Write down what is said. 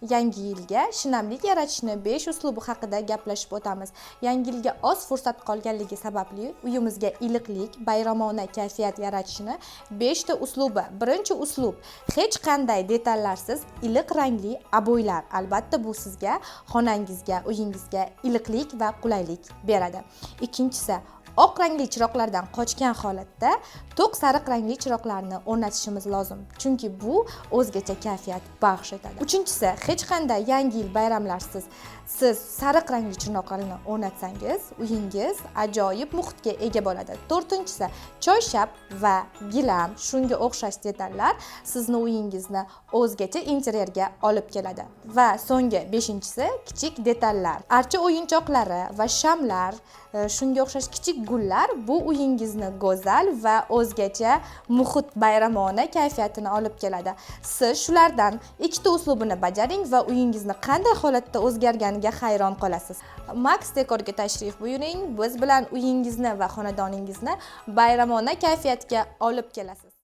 yangi yilga shinamlik yaratishni 5 uslubi haqida gaplashib o'tamiz. Yangi yilga oz fursat qolganligi sababli uyimizga iliqlik, bayramona kayfiyat yaratishni 5 ta uslubi. Birinchi uslub hech qanday detallarsiz iliq rangli abo'ylar. Albatta bu sizga, xonangizga, uyingizga iliqlik va qulaylik beradi. Ikkinchisi oq rangli chiroqlardan qochgan holatda to'q sariq rangli chiroqlarni o'rnatishimiz lozim. Chunki bu o'zgacha kayfiyat baxsh etadi. Uchinchisi, hech qanday yangi yil bayramlarsiz siz sariq rangli chiroqlarni o'rnatsangiz, uyingiz ajoyib muhitga ega bo'ladi. To'rtinchisi, choyshab va gilam, shunga o'xshash detallar sizni uyingizni o'zgacha interyerga olib keladi. Va so'nggi beshinchisi, kichik detallar. Archa o'yinchoqlari va shamlar, shunga o'xshash kichik gullar bu uyingizni go'zal va o'zgacha muhit bayramona kayfiyatini olib keladi. Siz shulardan ikkita uslubini bajaring va uyingizni qanday holatda o'zgarganiga hayron qolasiz. Max Decorga tashrif buyuring, biz bilan uyingizni va xonadoningizni bayramona kayfiyatga olib kelasiz.